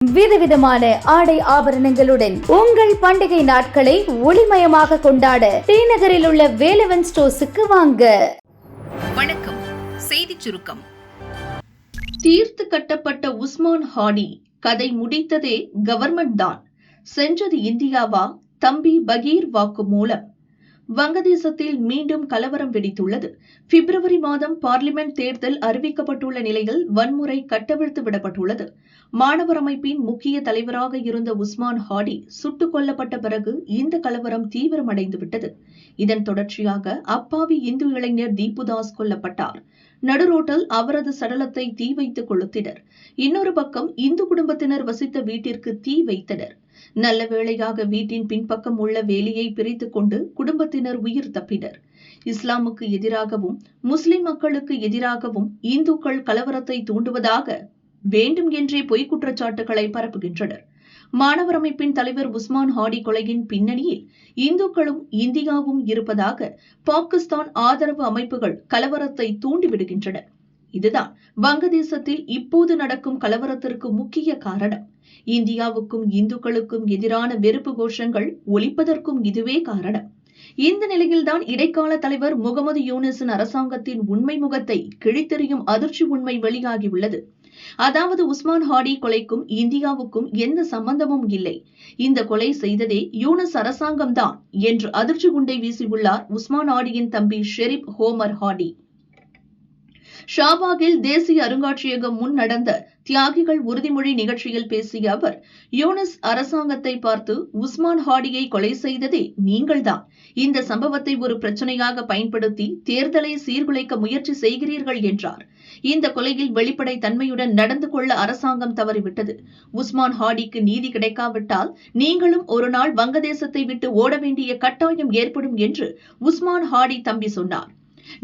விதவிதமான ஆடை ஆபரணங்களுடன் உங்கள் பண்டிகை நாட்களை ஒளிமயமாக கொண்டாட டி நகரில் உள்ள வேலவன் ஸ்டோர்ஸுக்கு வாங்க. வணக்கம். செய்திச் சுருக்கம். தீர்த்து கட்டப்பட்ட உஸ்மான் ஹாடி கதை முடித்ததே கவர்மெண்ட் தான், சென்றது இந்தியாவா? தம்பி பகீர் வாக்கு மூலம். வங்கதேசத்தில் மீண்டும் கலவரம் வெடித்துள்ளது. பிப்ரவரி மாதம் பார்லிமெண்ட் தேர்தல் அறிவிக்கப்பட்டுள்ள நிலையில் வன்முறை கட்டவிழ்த்து விடப்பட்டுள்ளது. மாணவர் அமைப்பின் முக்கிய தலைவராக இருந்த உஸ்மான் ஹாடி சுட்டுக் கொல்லப்பட்ட பிறகு இந்த கலவரம் தீவிரமடைந்துவிட்டது. இதன் தொடர்ச்சியாக அப்பாவி இந்து இளைஞர் தீபுதாஸ் கொல்லப்பட்டார். நடுரோட்டில் அவரது சடலத்தை தீ வைத்து கொளுத்தினர். இன்னொரு பக்கம் இந்து குடும்பத்தினர் வசித்த வீட்டிற்கு தீ வைத்தனர். நல்ல வேளையாக வீட்டின் பின்பக்கம் உள்ள வேலியை பிரித்துக் கொண்டு குடும்பத்தினர் உயிர் தப்பினர். இஸ்லாமுக்கு எதிராகவும் முஸ்லிம் மக்களுக்கு எதிராகவும் இந்துக்கள் கலவரத்தை தூண்டுவதாக வேண்டும் என்றே பொய்க் குற்றச்சாட்டுகளை பரப்புகின்றனர். மாணவர் அமைப்பின் தலைவர் உஸ்மான் ஹாடி கொலையின் பின்னணியில் இந்துக்களும் இந்தியாவும் இருப்பதாக பாகிஸ்தான் ஆதரவு அமைப்புகள் கலவரத்தை தூண்டிவிடுகின்றன. இதுதான் வங்கதேசத்தில் இப்போது நடக்கும் கலவரத்திற்கு முக்கிய காரணம். இந்தியாவுக்கும் இந்துக்களுக்கும் எதிரான வெறுப்பு கோஷங்கள் ஒலிப்பதற்கும் இதுவே காரணம். இந்த நிலையில்தான் இடைக்கால தலைவர் முகமது யூனிஸின் அரசாங்கத்தின் உண்மை முகத்தை கிழித்தெறியும் அதிர்ச்சி உண்மை வெளியாகியுள்ளது. அதாவது உஸ்மான் ஹாடி கொலைக்கும் இந்தியாவுக்கும் எந்த சம்பந்தமும் இல்லை, இந்த கொலை செய்ததே யூனிஸ் அரசாங்கம்தான் என்று அதிர்ச்சி குண்டை வீசியுள்ளார் உஸ்மான் ஹாடியின் தம்பி ஷெரீப் ஹோமர் ஹாடி. ஷாபாகில் தேசிய அருங்காட்சியகம் முன் நடந்த தியாகிகள் உறுதிமொழி நிகழ்ச்சியில் பேசிய அவர், யூனிஸ் அரசாங்கத்தை பார்த்து உஸ்மான் ஹாடியை கொலை செய்ததே நீங்கள்தான், இந்த சம்பவத்தை ஒரு பிரச்சனையாக பயன்படுத்தி தேர்தலை சீர்குலைக்க முயற்சி செய்கிறீர்கள் என்றார். இந்த கொலையில் வெளிப்படை தன்மையுடன் நடந்து கொள்ள அரசாங்கம் தவறிவிட்டது. உஸ்மான் ஹாடிக்கு நீதி கிடைக்காவிட்டால் நீங்களும் ஒரு நாள் வங்கதேசத்தை விட்டு ஓட வேண்டிய கட்டாயம் ஏற்படும் என்று உஸ்மான் ஹாடி தம்பி சொன்னார்.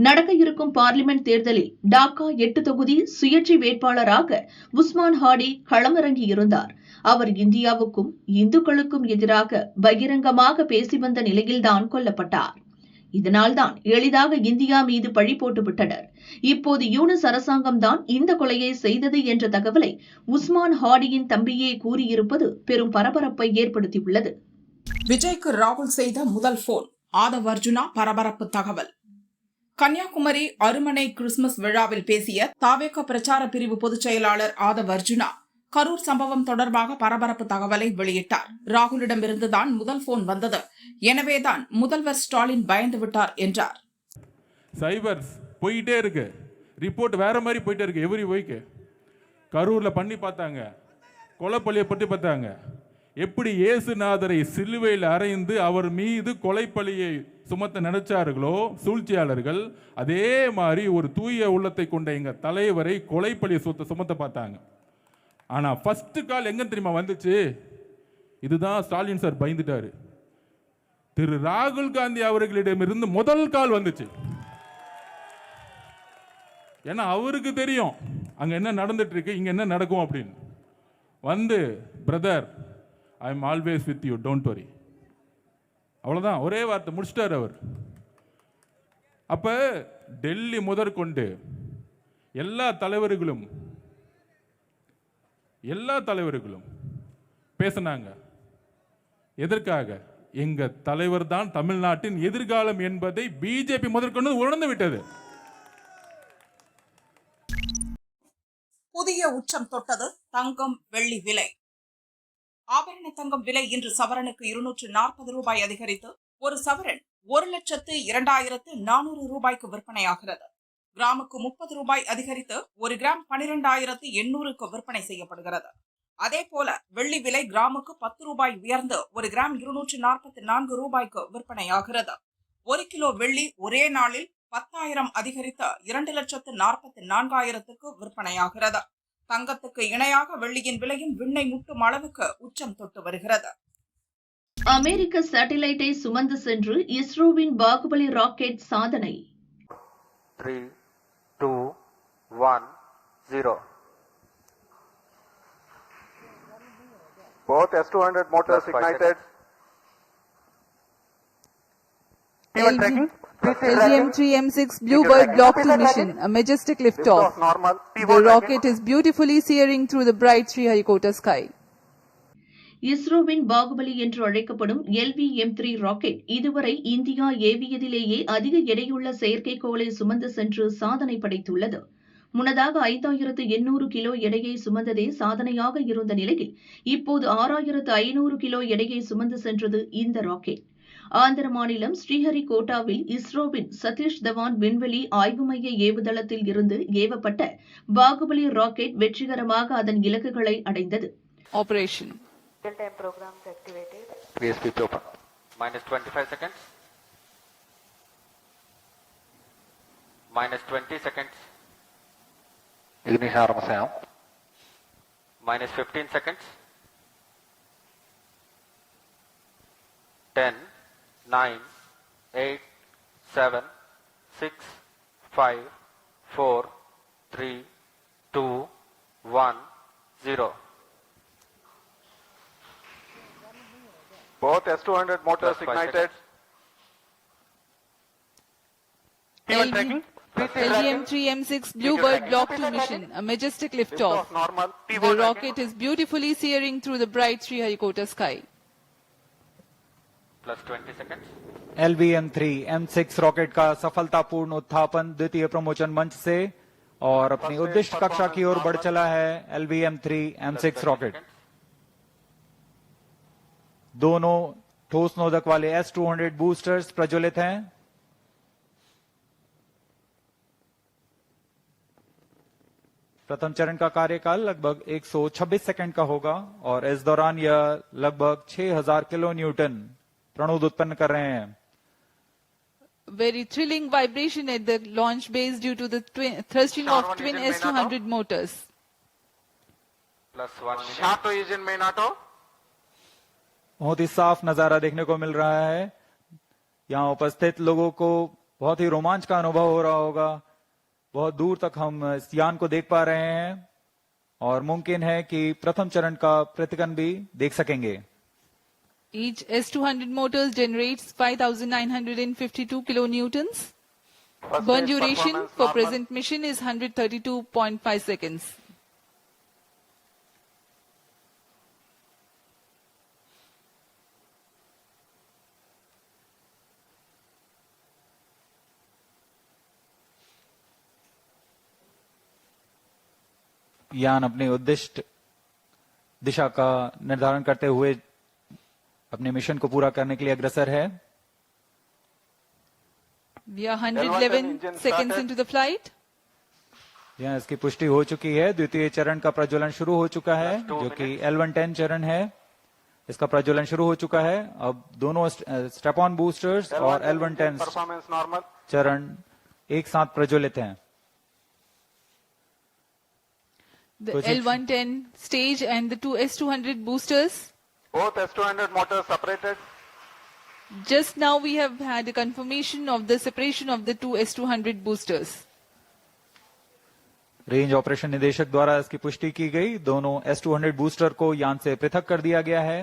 நடக்க இருக்கும் பார்லிமெண்ட் தேர்தலில் டாக்கா 8 தொகுதி சுயேட்சை வேட்பாளராக உஸ்மான் ஹாடி களமிறங்கியிருந்தார். அவர் இந்தியாவுக்கும் இந்துக்களுக்கும் எதிராக பகிரங்கமாக பேசி வந்த நிலையில்தான் கொல்லப்பட்டார். இதனால்தான் எளிதாக இந்தியா மீது பழி போட்டுவிட்டனர். இப்போது யூனிஸ் அரசாங்கம்தான் இந்த கொலையை செய்தது என்ற தகவலை உஸ்மான் ஹாடியின் தம்பியே கூறியிருப்பது பெரும் பரபரப்பை ஏற்படுத்தியுள்ளது. விஜய்க்கு ராகுல் செய்த முதல் போன், ஆதவ் அர்ஜுனா பரபரப்பு தகவல். கன்னியாகுமரி அருமனை கிறிஸ்துமஸ் விழாவில் பேசிய தாவேக பிரச்சார பிரிவு பொதுச் செயலாளர் ஆதவ் அர்ஜுனா கரூர் சம்பவம் தொடர்பாக பரபரப்பு தகவலை வெளியிட்டார். ராகுலிடமிருந்துதான் முதல் போன் வந்தது, எனவேதான் முதல்வர் ஸ்டாலின் பயந்து விட்டார் என்றார். சைபர்ஸ் போயிட்டே இருக்கு, ரிப்போர்ட் வேற மாதிரி போயிட்டே இருக்கு. எவ்ரி வீக் கரூர்ல பண்ணி பார்த்தாங்க, கொலைப்பள்ளியை பற்றி பார்த்தாங்க. எப்படி இயேசுநாதரை சிலுவையில் அறைந்து அவர் மீது கொலைப்பழியை சுமத்த நினைச்சார்களோ சூழ்ச்சியாளர்கள், அதே மாதிரி ஒரு தூய உள்ளத்தை கொண்ட எங்க தலைவரை கொலைப்பழியை சுமத்த பார்த்தாங்க. ஆனா ஃபர்ஸ்ட் கால் எங்க தெரியுமா வந்துச்சு? இதுதான் ஸ்டாலின் சார் பயந்துட்டாரு. திரு ராகுல் காந்தி அவர்களிடமிருந்து முதல் கால் வந்துச்சு. ஏன்னா அவருக்கு தெரியும் அங்க என்ன நடந்துட்டு இருக்கு, இங்க என்ன நடக்கும் அப்படின்னு. வந்து, brother, I am always with you, don't worry. அவ்வளோதான், ஒரே வார்த்தை முடிச்சிட்டார் அவர். அப்போ டெல்லி முதற்கொண்டு எல்லா தலைவர்களும் பேசினாங்க. எதற்காக? எங்க தலைவர் தான் தமிழ்நாட்டின் எதிர்காலம் என்பதை பிஜேபி முதற்கொண்டு உணர்ந்து விட்டது. புதிய உச்சம் தொட்டது தங்கம் வெள்ளி விலை. ஆபரண தங்கம் விலை இன்று சவரனுக்கு 240 ரூபாய் அதிகரித்து ஒரு சவரன் 1,02,400 ரூபாய்க்கு விற்பனையாகிறது. கிராமுக்கு 30 ரூபாய் அதிகரித்து ஒரு கிராம் 12,800க்கு விற்பனை செய்யப்படுகிறது. அதே போல வெள்ளி விலை கிராமுக்கு 10 ரூபாய் உயர்ந்து ஒரு கிராம் 244 ரூபாய்க்கு விற்பனையாகிறது. 1 கிலோ வெள்ளி ஒரே நாளில் 10,000 அதிகரித்து 2,44,000க்கு விற்பனையாகிறது. தங்கத்துக்கு இணையாக வெள்ளியின் விலையும் விண்ணை முட்டும் அளவுக்கு உச்சம் தொட்டு வருகிறது. அமெரிக்க சேட்டலைட்டை சுமந்து சென்று இஸ்ரோவின் பாகுபலி ராக்கெட் சாதனை. 3, 2, 1, 0. Both S-200 motors ignited. LGM-3M6 Bluebird Block 2 mission, a majestic liftoff. The rocket is beautifully searing through the bright Sriharikota sky. இஸ்ரோவின் பாகுபலி என்று அழைக்கப்படும் LVM-3 ராக்கெட் இதுவரை இந்தியா ஏவியதிலேயே அதிக எடையுள்ள செயற்கைக்கோளை சுமந்து சென்று சாதனை படைத்துள்ளது. முன்னதாக 5800 கிலோ எடையை சுமந்ததே சாதனையாக இருந்த நிலையில் இப்போது 6500 கிலோ எடையை சுமந்து சென்றது இந்த ராக்கெட். ஆந்திர மாநிலம் ஸ்ரீஹரிகோட்டாவில் இஸ்ரோவின் சதீஷ் தவான் விண்வெளி ஆய்வு மைய ஏவுதளத்தில் இருந்து ஏவப்பட்ட பாகுபலி ராக்கெட் வெற்றிகரமாக அதன் இலக்குகளை அடைந்தது. Operation. Real-time programs activated. Please keep open. Minus 25 seconds. Minus 20 seconds. Ignition ആരംഭിക്കാം. Minus 15 seconds. 10, 9, 8, 7, 6, 5, 4, 3, 2, 1, 0. Both S200 motors ignited. LVM-3 M6 Bluebird Block 2 mission, a majestic liftoff. Normal. The rocket is beautifully searing through the bright Sriharikota sky. Plus 20 seconds. LVM-3 M6 rocket का सफलतापूर्ण उत्थापन द्वितीय प्रमोचन मंच से और अपनी उद्दिष्ट कक्षा की ओर बढ़ चला है LVM-3 M6 रॉकेट। दोनों ठोस नोदक वाले S200 बूस्टर्स प्रज्वलित हैं। प्रथम चरण का कार्यकाल लगभग 126 सेकंड का होगा और इस दौरान यह लगभग 6000 किलो न्यूटन प्रणोद उत्पन्न कर रहे हैं। Very thrilling vibration at the launch base due to the thrusting of twin S200 motors. Plus 1 minute. Start to engine main auto. बहुत ही साफ नजारा देखने को मिल रहा है। यहाँ उपस्थित लोगों को बहुत ही रोमांच का अनुभव हो रहा होगा। बहुत दूर तक हम इस यान को देख पा रहे हैं और मुमकिन है कि प्रथम चरण का प्रतिकन भी देख सकेंगे। Each S200 motors generates 5,952 kilonewtons. Burn duration for present mission is 132.5 seconds. यान अपनी उद्दिष्ट दिशा का निर्धारण करते हुए अपने मिशन को पूरा करने के लिए अग्रसर है। We are 111 seconds into the flight. यहाँ इसकी पुष्टि हो चुकी है। द्वितीय चरण का प्रज्वलन शुरू हो चुका है जो कि L110 चरण है। इसका प्रज्वलन शुरू हो चुका है। अब दोनों स्टेप ऑन बूस्टर्स और L110 Performance normal. चरण एक साथ प्रज्वलित हैं। The L110 stage and the two S200 boosters. Both S200 motors separated. Just now we have had a confirmation of the separation of the two S200 boosters. Range operation निदेशक द्वारा इसकी पुष्टि की गई। दोनों S200 बूस्टर को यान से पृथक कर दिया गया है।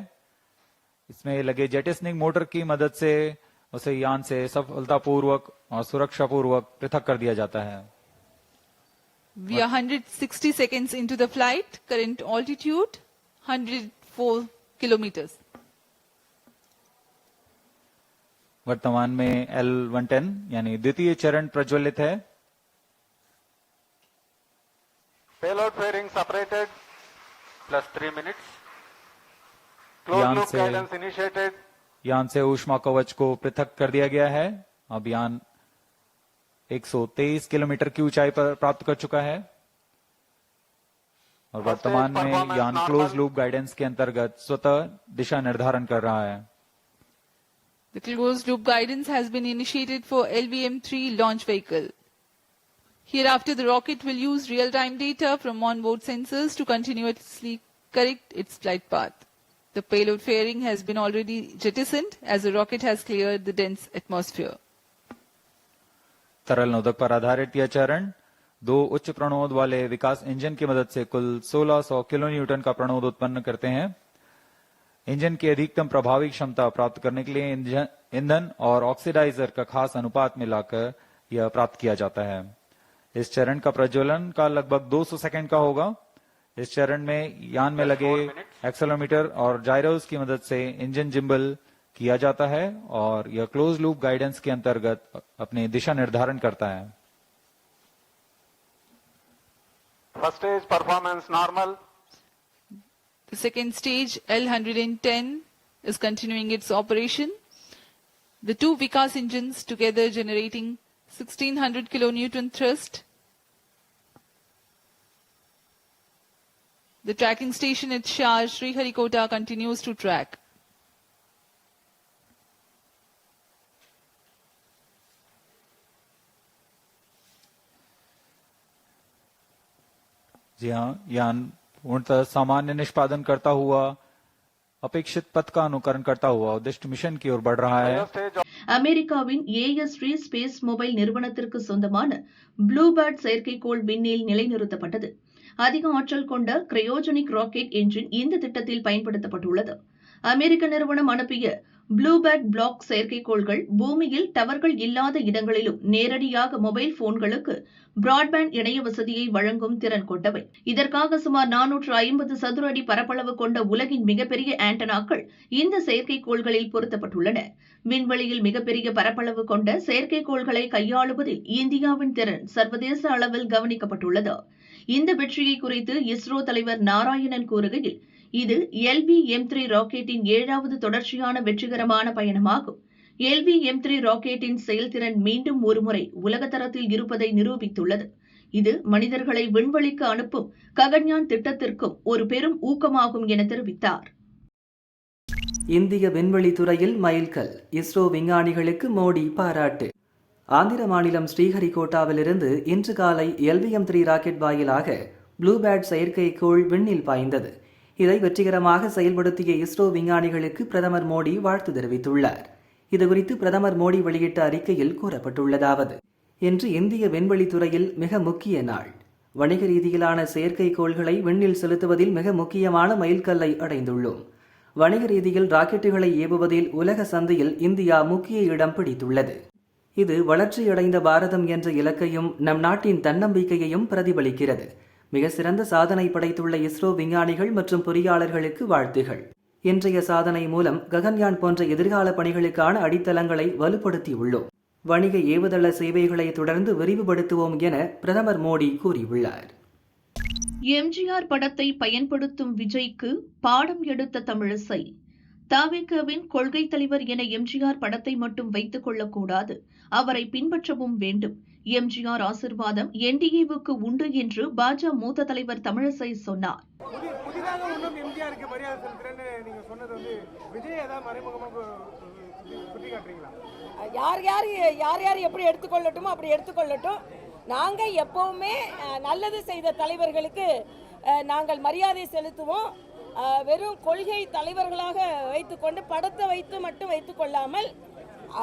इसमें लगे जेटिसनिंग मोटर की मदद से उसे यान से सफलतापूर्वक और सुरक्षापूर्वक पृथक कर दिया जाता है। We are 160 seconds into the flight. Current altitude 104 kilometers. वर्तमान में L110 यानी द्वितीय चरण प्रज्वलित है। Payload fairing separated. Plus 3 minutes. Closed यान loop से guidance initiated. यान से ऊष्मा कवच को पृथक कर दिया गया है। अब यान 123 किलोमीटर की ऊंचाई पर प्राप्त कर चुका है और वर्तमान में यान क्लोज लूप गाइडेंस के अंतर्गत स्वतः दिशा निर्धारण कर रहा है। The closed loop guidance has been initiated for LVM-3 launch vehicle. Hereafter, the rocket will use real-time data from onboard sensors to continuously correct its flight path. The payload fairing has been already jettisoned as the rocket has cleared the dense atmosphere. तरल नोदक पर आधारित यह चरण दो उच्च प्रणोद वाले विकास engine की मदद से कुल 1600 किलो न्यूटन का प्रणोद उत्पन्न करते हैं। इंजन की अधिकतम प्रभावी क्षमता प्राप्त करने के लिए ईंधन और ऑक्सीडाइजर का खास अनुपात मिलाकर यह प्राप्त किया जाता है। इस चरण का प्रज्वलन का लगभग 200 सेकंड का होगा। इस चरण में यान में लगे एक्सेलेरोमीटर और जायरोस की मदद से इंजन जिम्बल किया जाता है और यह क्लोज लूप गाइडेंस के अंतर्गत अपने दिशा निर्धारण करता है। First stage performance normal. The second stage, L110, is continuing its operation. The two Vikas engines together generating 1600 kilonewton thrust. The tracking station at Shah Sriharikota continues to track. जी हाँ, यान पूर्णतः सामान्य निष्पादन करता हुआ अपेक्षित पथ का अनुकरण करता हुआ उद्दिष्ट मिशन की ओर बढ़ रहा है। First stage அமெரிக்காவின் ஏஎஸ்டி ஸ்பேஸ் மொபைல் நிறுவனத்திற்கு சொந்தமான ப்ளூபேர்ட் செயற்கைக்கோள் விண்ணில் நிலைநிறுத்தப்பட்டது. அதிக ஆற்றல் கொண்ட கிரையோஜெனிக் ராக்கெட் என்ஜின் இந்த திட்டத்தில் பயன்படுத்தப்பட்டுள்ளது. அமெரிக்க நிறுவனம் அனுப்பிய ப்ளூபேர்ட் பிளாக் செயற்கைக்கோள்கள் பூமியில் டவர்கள் இல்லாத இடங்களிலும் நேரடியாக மொபைல் போன்களுக்கு பிராட்பேண்ட் இணைய வசதியை வழங்கும் திறன் கொண்டவை. இதற்காக சுமார் 450 சதுர அடி பரப்பளவு கொண்ட உலகின் மிகப்பெரிய ஆண்டனாக்கள் இந்த செயற்கைக்கோள்களில் பொருத்தப்பட்டுள்ளன. விண்வெளியில் மிகப்பெரிய பரப்பளவு கொண்ட செயற்கைக்கோள்களை கையாளுவதில் இந்தியாவின் திறன் சர்வதேச அளவில் கவனிக்கப்பட்டுள்ளது. இந்த வெற்றியை குறித்து இஸ்ரோ தலைவர் நாராயணன் கூறுகையில், இது LV-M3 ராக்கெட்டின் 7வது தொடர்ச்சியான வெற்றிகரமான பயணமாகும். LV-M3 ராக்கெட்டின் செயல்திறன் மீண்டும் ஒருமுறை உலகத்தரத்தில் இருப்பதை நிரூபித்துள்ளது. இது மனிதர்களை விண்வெளிக்கு அனுப்பும் ககன்யான் திட்டத்திற்கும் ஒரு பெரும் ஊக்கமாகும் என தெரிவித்தார். இந்திய விண்வெளித்துறையில் மைல்கல், இஸ்ரோ விஞ்ஞானிகளுக்கு மோடி பாராட்டு. ஆந்திர மாநிலம் ஸ்ரீஹரிகோட்டாவிலிருந்து இன்று காலை LV-M3 ராக்கெட் வாயிலாக ப்ளூபேர்ட் செயற்கைக்கோள் விண்ணில் பாய்ந்தது. இதை வெற்றிகரமாக செயல்படுத்திய இஸ்ரோ விஞ்ஞானிகளுக்கு பிரதமர் மோடி வாழ்த்து தெரிவித்துள்ளார். இதுகுறித்து பிரதமர் மோடி வெளியிட்ட அறிக்கையில் கூறப்பட்டுள்ளதாவது: இன்று இந்திய விண்வெளித்துறையில் மிக முக்கிய நாள். வணிக ரீதியிலான செயற்கைக்கோள்களை விண்ணில் செலுத்துவதில் மிக முக்கியமான மைல்கல்லை அடைந்துள்ளோம். வணிக ரீதியில் ராக்கெட்டுகளை ஏவுவதில் உலக சந்தையில் இந்தியா முக்கிய இடம் பிடித்துள்ளது. இது வளர்ச்சியடைந்த பாரதம் என்ற இலக்கையும் நம் நாட்டின் தன்னம்பிக்கையையும் பிரதிபலிக்கிறது. மிக சிறந்த சாதனை படைத்துள்ள இஸ்ரோ விஞ்ஞானிகள் மற்றும் பொறியாளர்களுக்கு வாழ்த்துகள். இன்றைய சாதனை மூலம் ககன்யான் போன்ற எதிர்கால பணிகளுக்கான அடித்தளங்களை வலுப்படுத்தியுள்ளோம். வணிக ஏவுதள சேவைகளை தொடர்ந்து விரிவுபடுத்துவோம் என பிரதமர் மோடி கூறியுள்ளார். எம்ஜிஆர் படத்தை பயன்படுத்தும் விஜய்க்கு பாடம் எடுத்த தமிழிசை. தவிகவின் கொள்கை தலைவர் என எம்ஜிஆர் படத்தை மட்டும் வைத்துக் கொள்ளக்கூடாது, அவரை பின்பற்றவும் வேண்டும். எம்ஜிஆர் ஆசிர்வாதம் NDA-வுக்கு உண்டு என்று பாஜ மூத்த தலைவர் தமிழிசை சொன்னார். புதிதாக ஒன்றும் எம்ஜிஆருக்கு மரியாதை செலுத்துறேன்னு நீங்க சொன்னது விஜய் ஏதாவது மறைமுகமாக சுட்டி காட்டுறீங்களா? யார் யார் எப்படி எடுத்துக்கொள்ளட்டுமோ அப்படி எடுத்துக்கொள்ளட்டும். நாங்க எப்பவுமே நல்லது செய்த தலைவர்களுக்கு நாங்கள் மரியாதை செலுத்துவோம். வெறும் கொள்கை தலைவர்களாக வைத்துக்கொண்டு படத்தை வைத்து மட்டும் வைத்துக் கொள்ளாமல்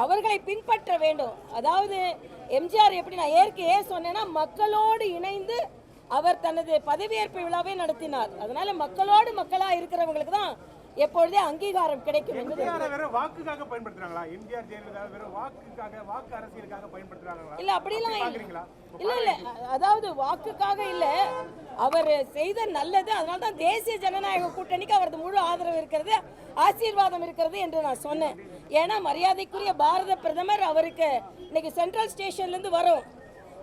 அவர்களை பின்பற்ற வேண்டும். அதாவது எம்ஜிஆர் எப்படி நான் ஏற்கனவே சொன்னேன்னா, மக்களோடு இணைந்து அவர் தனது பதவியேற்பு விழாவை நடத்தினார். அதனால மக்களோடு மக்களா இருக்கிறவங்களுக்கு தான் எப்பொழுதே அங்கீகாரம் கிடைக்கும். வாக்குக்காக பயன்படுத்துறாங்களா? எம்ஜிஆர் ஜெயலலிதா வெறும் வாக்கு அரசியலுக்காக பயன்படுத்துறாங்களா? இல்ல அப்படிலாம் இல்ல. அதாவது வாக்குக்காக இல்ல, அவர் செய்த நல்லது. அதனால்தான் தேசிய ஜனநாயக கூட்டணிக்கு அவரது முழு ஆதரவு இருக்கிறது, ஆசீர்வாதம் இருக்கிறது என்று நான் சொன்னேன். ஏன்னா மரியாதைக்குரிய பாரத பிரதமர் அவருக்கு இன்னைக்கு சென்ட்ரல் ஸ்டேஷன்ல இருந்து வரும்.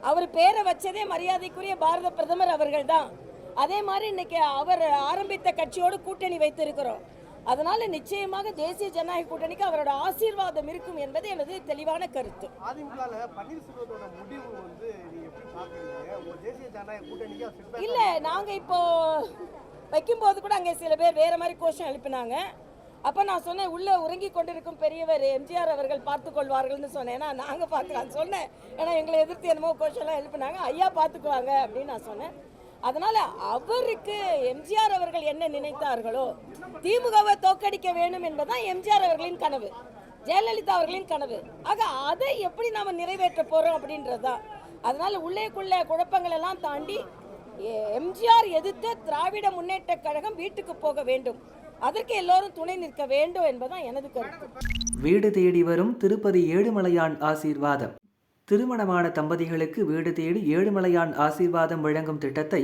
அவர் பேரை வச்சதே மரியாதைக்குரிய பாரத பிரதமர் அவர்கள் தான். அதே மாதிரி இன்னைக்கு அவர் ஆரம்பித்த கட்சியோடு கூட்டணி வைத்திருக்கிறோம். அதனால நிச்சயமாக தேசிய ஜனநாயக கூட்டணிக்கு அவரோட ஆசீர்வாதம் இருக்கும் என்பது எனது தெளிவான கருத்து. இல்ல, நாங்க இப்போ வைக்கும் போது கூட அங்கே சில பேர் வேற மாதிரி கோஷம் எழுப்பினாங்க. அப்ப நான் சொன்னேன், உள்ள உறங்கி கொண்டிருக்கும் பெரியவர் எம்ஜிஆர் அவர்கள் பார்த்துக் கொள்வார்கள்னு சொன்னேன். ஏன்னா நாங்க பார்த்துக்கலாம் சொன்னேன். ஏன்னா எங்களை எதிர்த்து என்னமோ கோஷம் எல்லாம் எழுப்பினாங்க. ஐயா பார்த்துக்குவாங்க அப்படின்னு நான் சொன்னேன். அதனால அவருக்கு எம்ஜிஆர் அவர்கள் என்ன நினைத்தார்களோ, திமுகவை தோற்கடிக்க வேண்டும் என்பதுதான் எம்ஜிஆர் அவர்களின் கனவு, ஜெயலலிதா அவர்களின் கனவு. ஆக அதை எப்படி நாம நிறைவேற்ற போறோம் அப்படின்றதுதான். அதனால உள்ளேக்குள்ள குழப்பங்கள் எல்லாம் தாண்டி எம்ஜிஆர் எதிர்த்து திராவிட முன்னேற்ற கழகம் வீட்டுக்கு போக வேண்டும். அதற்கு எல்லோரும் துணை நிற்க வேண்டும் என்பதுதான் எனது கருத்து. வீடு தேடி வரும் திருப்பதி ஏழுமலையான் ஆசீர்வாதம். திருமணமான தம்பதிகளுக்கு வீடு தேடி ஏழுமலையான் ஆசீர்வாதம் வழங்கும் திட்டத்தை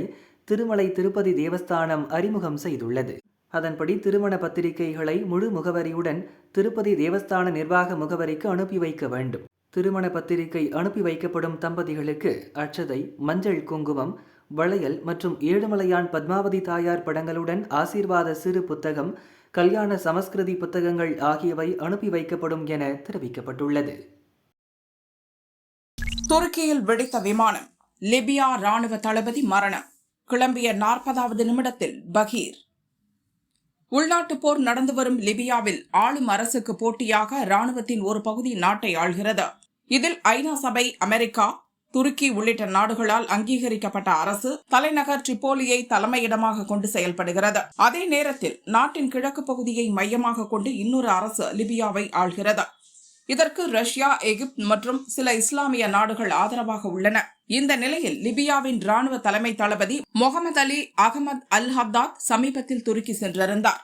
திருமலை திருப்பதி தேவஸ்தானம் அறிமுகம் செய்துள்ளது. அதன்படி திருமண பத்திரிகைகளை முழு முகவரியுடன் திருப்பதி தேவஸ்தான நிர்வாக முகவரிக்கு அனுப்பி வைக்க வேண்டும். திருமண பத்திரிகை அனுப்பி வைக்கப்படும் தம்பதிகளுக்கு அட்சதை, மஞ்சள் குங்குமம், வளையல் மற்றும் ஏழுமலையான் பத்மாவதி தாயார் படங்களுடன் ஆசீர்வாத சிறு புத்தகம், கல்யாண சமஸ்கிருதி புத்தகங்கள் ஆகியவை அனுப்பி வைக்கப்படும் என தெரிவிக்கப்பட்டுள்ளது. துருக்கியில் வெடித்த விமானம், லிபியா ராணுவ தளபதி மரணம். கிளம்பிய 40வது நிமிடத்தில் பகீர். உள்நாட்டு போர் நடந்து வரும் லிபியாவில் ஆளும் அரசுக்கு போட்டியாக ராணுவத்தின் ஒரு பகுதி நாட்டை ஆள்கிறது. இதில் ஐநா சபை, அமெரிக்கா, துருக்கி உள்ளிட்ட நாடுகளால் அங்கீகரிக்கப்பட்ட அரசு தலைநகர் ட்ரிபோலியை தலைமையிடமாக கொண்டு செயல்படுகிறது. அதே நேரத்தில் நாட்டின் கிழக்கு பகுதியை மையமாக கொண்டு இன்னொரு அரசு லிபியாவை ஆள்கிறது. இதற்கு ரஷ்யா, எகிப்து மற்றும் சில இஸ்லாமிய நாடுகள் ஆதரவாக உள்ளன. இந்த நிலையில் லிபியாவின் ராணுவ தலைமை தளபதி முகமது அலி அகமது அல் ஹத்தாத் சமீபத்தில் துருக்கி சென்றிருந்தார்.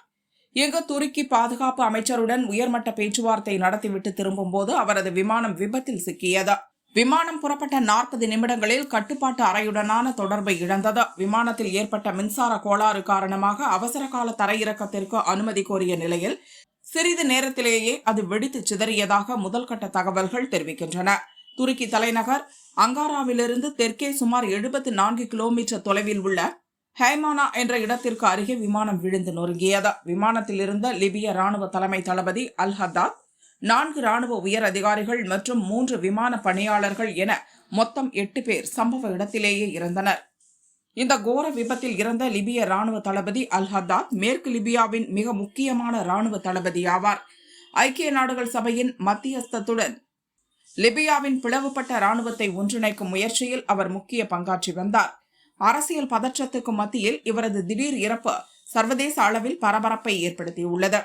இங்கு துருக்கி பாதுகாப்பு அமைச்சருடன் உயர்மட்ட பேச்சுவார்த்தை நடத்திவிட்டு திரும்பும்போது அவரது விமானம் விபத்தில் சிக்கியது. விமானம் புறப்பட்ட 40 நிமிடங்களில் கட்டுப்பாட்டு அறையுடனான தொடர்பை இழந்தது. விமானத்தில் ஏற்பட்ட மின்சார கோளாறு காரணமாக அவசர கால தரையிறக்கத்திற்கு அனுமதி கோரிய நிலையில் சிறிது நேரத்திலேயே அது வெடித்து சிதறியதாக முதல்கட்ட தகவல்கள் தெரிவிக்கின்றன. துருக்கி தலைநகர் அங்காராவிலிருந்து தெற்கே சுமார் 74 கிலோமீட்டர் தொலைவில் உள்ள ஹைமானா என்ற இடத்திற்கு அருகே விமானம் விழுந்து நொறுங்கியது. விமானத்தில் இருந்த லிபிய ராணுவ தலைமை தளபதி அல் ஹத்தாத், 4 ராணுவ உயர் அதிகாரிகள் மற்றும் 3 விமான பணியாளர்கள் என மொத்தம் 8 பேர் சம்பவ இடத்திலேயே இறந்தனர். இந்த கோர விபத்தில் இறந்த லிபிய ராணுவ தளபதி அல் ஹத்தாத் மேற்கு லிபியாவின் மிக முக்கியமான ராணுவ தளபதி ஆவார். ஐக்கிய நாடுகள் சபையின் மத்தியஸ்தத்துடன் லிபியாவின் பிளவுபட்ட ராணுவத்தை ஒன்றிணைக்கும் முயற்சியில் அவர் முக்கிய பங்காற்றி வந்தார். அரசியல் பதற்றத்துக்கு மத்தியில் இவரது திடீர் இறப்பு சர்வதேச அளவில் பரபரப்பை ஏற்படுத்தியுள்ளது.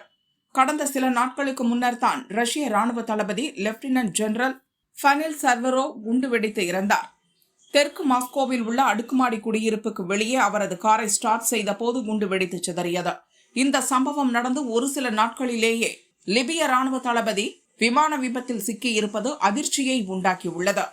கடந்த சில நாட்களுக்கு முன்னர் தான் ரஷ்ய ராணுவ தளபதி லெப்டினன்ட் ஜெனரல் ஃபனில் சர்வரோ குண்டு வெடித்து இறந்தார். தெற்கு மாஸ்கோவில் உள்ள அடுக்குமாடி குடியிருப்புக்கு வெளியே அவரது காரை ஸ்டார்ட் செய்த போது குண்டு வெடித்து சிதறியது. இந்த சம்பவம் நடந்து ஒரு சில நாட்களிலேயே லிபிய ராணுவ தளபதி விமான விபத்தில் சிக்கியிருப்பது அதிர்ச்சியை உண்டாக்கியுள்ளது.